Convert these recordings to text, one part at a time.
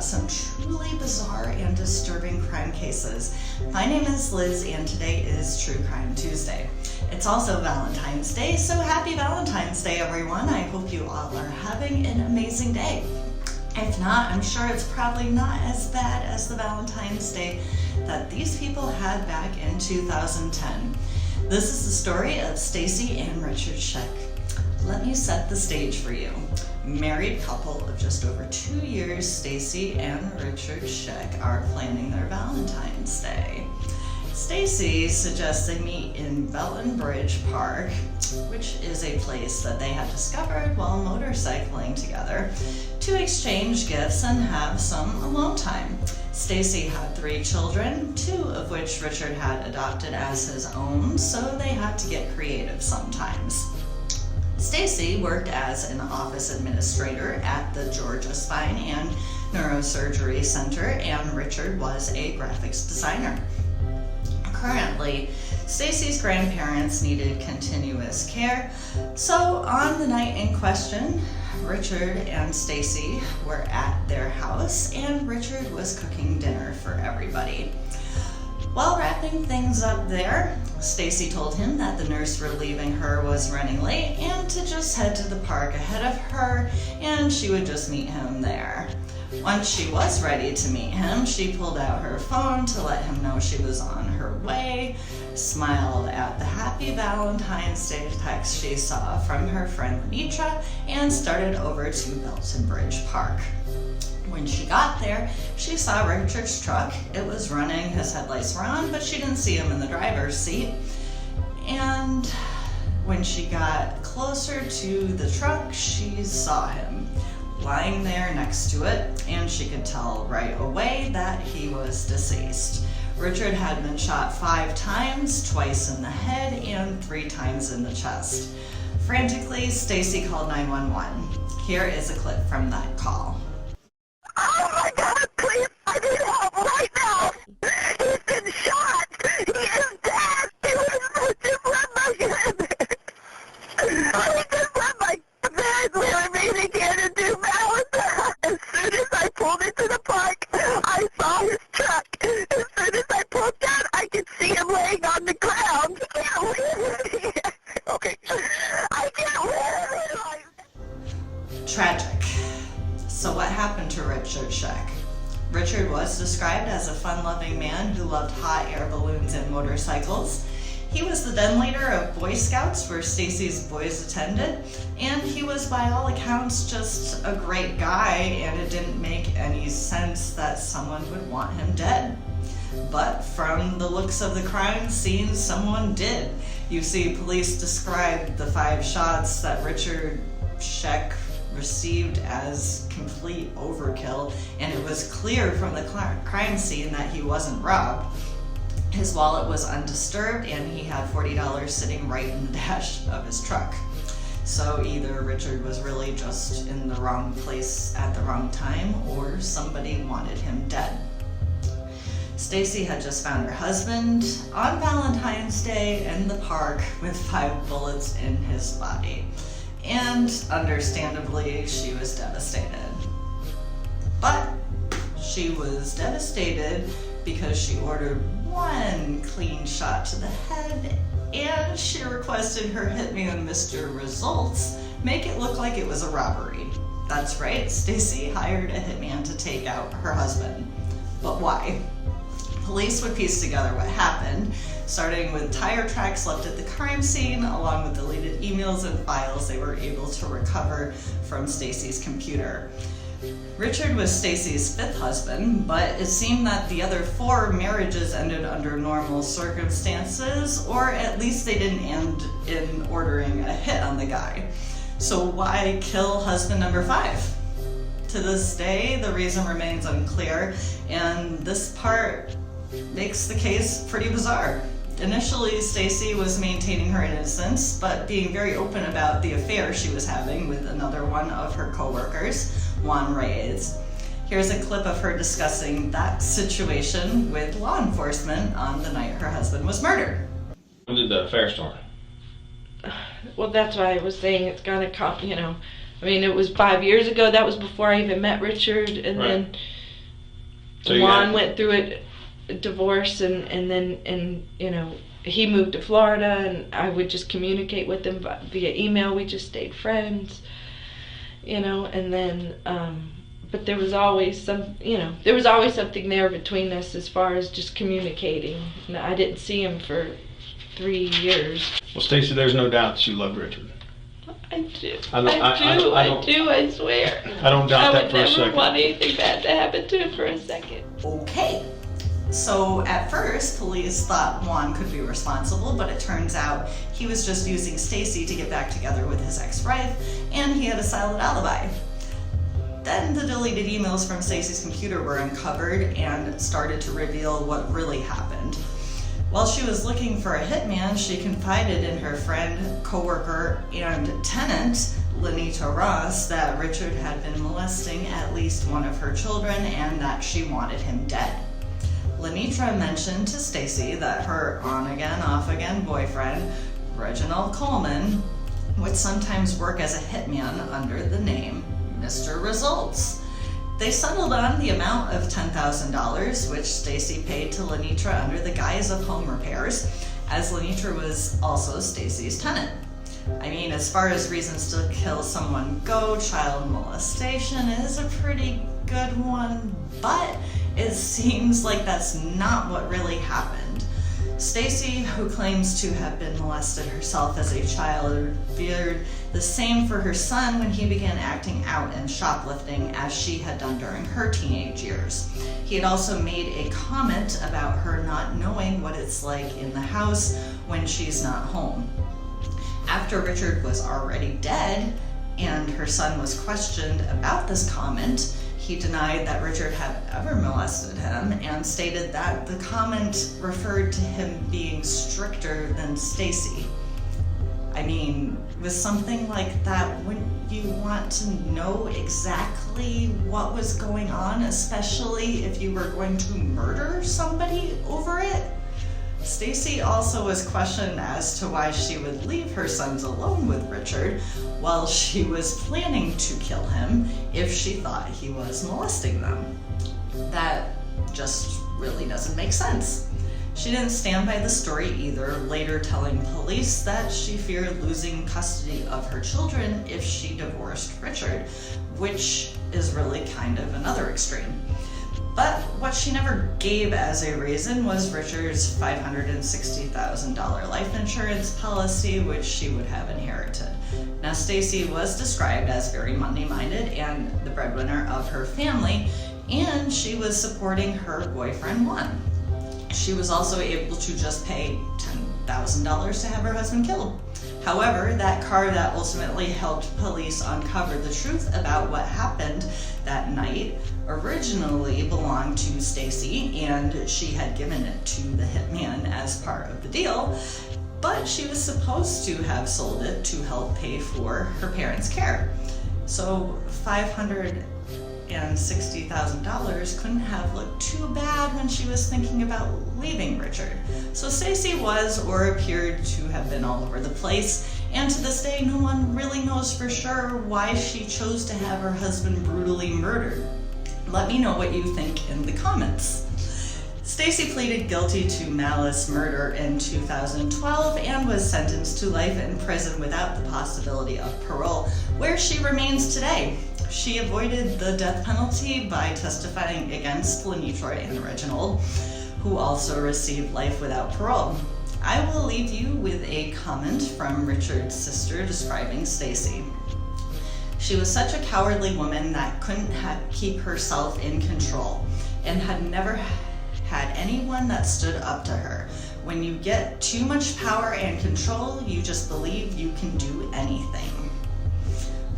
some truly bizarre and disturbing crime cases. My name is Liz and today is True Crime Tuesday. It's also Valentine's Day, so happy Valentine's Day everyone. I hope you all are having an amazing day. If not, I'm sure it's probably not as bad as the Valentine's Day that these people had back in 2010. This is the story of Stacy and Richard Scheck. Let me set the stage for you. Married couple of just over 2 years, Stacy and Richard Scheck are planning their Valentine's Day. Stacy suggests they meet in Belton Bridge Park, which is a place that they had discovered while motorcycling together, to exchange gifts and have some alone time. Stacy had 3 children, 2 of which Richard had adopted as his own, so they had to get creative sometimes. Stacy worked as an office administrator at the Georgia Spine and Neurosurgery Center, and Richard was a graphics designer. Currently, Stacy's grandparents needed continuous care, so on the night in question, Richard and Stacy were at their house and Richard was cooking dinner for everybody. While wrapping things up there, Stacy told him that the nurse relieving her was running late and to just head to the park ahead of her and she would just meet him there. Once she was ready to meet him, she pulled out her phone to let him know she was on her way, smiled at the Happy Valentine's Day text she saw from her friend Lenitra, and started over to Belton Bridge Park. When she got there, she saw Richard's truck. It was running, his headlights were on, but she didn't see him in the driver's seat. And when she got closer to the truck, she saw him lying there next to it, and she could tell right away that he was deceased. Richard had been shot 5 times, twice in the head and 3 times in the chest. Frantically, Stacy called 911. Here is a clip from that call. Oh my God, please, I need help right now. He's been shot. He is dead. He was just left my head. He just left my bed. We were meeting again to do Valentine. As soon as I pulled into the park, I saw his truck. As soon as I pulled down, I could see him laying on the ground. I can't live it. Okay. I can't live it. Tragic. So what happened to Richard Scheck? Richard was described as a fun-loving man who loved hot air balloons and motorcycles. He was the den leader of Boy Scouts where Stacy's boys attended, and he was by all accounts just a great guy, and it didn't make any sense that someone would want him dead. But from the looks of the crime scene, someone did. You see, police described the 5 shots that Richard Scheck received as complete overkill, and it was clear from the crime scene that he wasn't robbed. His wallet was undisturbed and he had $40 sitting right in the dash of his truck. So either Richard was really just in the wrong place at the wrong time, or somebody wanted him dead. Stacy had just found her husband on Valentine's Day in the park with 5 bullets in his body. And understandably, she was devastated. But she was devastated because she ordered 1 clean shot to the head, and she requested her hitman, Mr. Results, make it look like it was a robbery. That's right, Stacy hired a hitman to take out her husband. But why? Police would piece together what happened, starting with tire tracks left at the crime scene, along with deleted emails and files they were able to recover from Stacy's computer. Richard was Stacy's 5th husband, but it seemed that the other 4 marriages ended under normal circumstances, or at least they didn't end in ordering a hit on the guy. So why kill husband number 5? To this day, the reason remains unclear, and this part makes the case pretty bizarre. Initially, Stacy was maintaining her innocence, but being very open about the affair she was having with another one of her co-workers, Juan Reyes. Here's a clip of her discussing that situation with law enforcement on the night her husband was murdered. When did the affair start? Well, that's why I was saying it's gotta come, I mean, it was 5 years ago. That was before I even met Richard, and Right. then So you Juan had- went through a divorce, and then you know, he moved to Florida, and I would just communicate with him via email. We just stayed friends, you know, and then but there was always something there between us as far as just communicating. And I didn't see him for 3 years. Well, Stacy, there's no doubt that you love Richard. I do. I I swear. I don't doubt that I would for a never second. want anything bad to happen to him for a second. Okay. So at first, police thought Juan could be responsible, but it turns out he was just using Stacy to get back together with his ex-wife, and he had a solid alibi. Then the deleted emails from Stacy's computer were uncovered and started to reveal what really happened. While she was looking for a hitman, she confided in her friend, coworker, and tenant, Lenita Ross, that Richard had been molesting at least one of her children and that she wanted him dead. Lenitra mentioned to Stacy that her on-again, off-again boyfriend, Reginald Coleman, would sometimes work as a hitman under the name Mr. Results. They settled on the amount of $10,000, which Stacy paid to Lenitra under the guise of home repairs, as Lenitra was also Stacy's tenant. I mean, as far as reasons to kill someone go, child molestation is a pretty good one, but it seems like that's not what really happened. Stacy, who claims to have been molested herself as a child, feared the same for her son when he began acting out and shoplifting as she had done during her teenage years. He had also made a comment about her not knowing what it's like in the house when she's not home. After Richard was already dead and her son was questioned about this comment, he denied that Richard had ever molested him and stated that the comment referred to him being stricter than Stacy. I mean, with something like that, wouldn't you want to know exactly what was going on, especially if you were going to murder somebody over it? Stacy also was questioned as to why she would leave her sons alone with Richard while she was planning to kill him if she thought he was molesting them. That just really doesn't make sense. She didn't stand by the story either, later telling police that she feared losing custody of her children if she divorced Richard, which is really kind of another extreme. But what she never gave as a reason was Richard's $560,000 life insurance policy, which she would have inherited. Now, Stacy was described as very money-minded and the breadwinner of her family, and she was supporting her boyfriend Juan. She was also able to just pay $10,000 to have her husband killed. However, that car that ultimately helped police uncover the truth about what happened that night originally belonged to Stacy, and she had given it to the hitman as part of the deal, but she was supposed to have sold it to help pay for her parents' care. So $560,000 couldn't have looked too bad when she was thinking about leaving Richard. So Stacy was or appeared to have been all over the place, and to this day no one really knows for sure why she chose to have her husband brutally murdered. Let me know what you think in the comments. Stacy pleaded guilty to malice murder in 2012 and was sentenced to life in prison without the possibility of parole, where she remains today. She avoided the death penalty by testifying against Lenitra and Reginald, who also received life without parole. I will leave you with a comment from Richard's sister describing Stacy. She was such a cowardly woman that couldn't keep herself in control and had never had anyone that stood up to her. When you get too much power and control, you just believe you can do anything.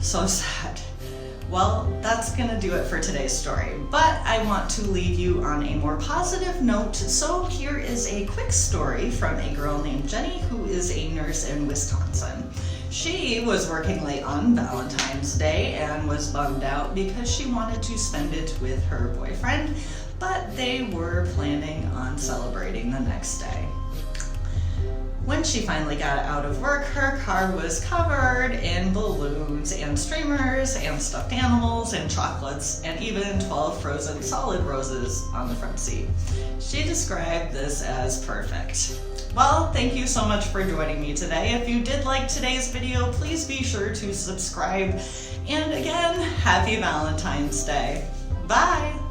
So sad. Well, that's gonna do it for today's story, but I want to leave you on a more positive note, so here is a quick story from a girl named Jenny who is a nurse in Wisconsin. She was working late on Valentine's Day and was bummed out because she wanted to spend it with her boyfriend, but they were planning on celebrating the next day. When she finally got out of work, her car was covered in balloons and streamers and stuffed animals and chocolates and even 12 frozen solid roses on the front seat. She described this as perfect. Well, thank you so much for joining me today. If you did like today's video, please be sure to subscribe. And again, happy Valentine's Day. Bye!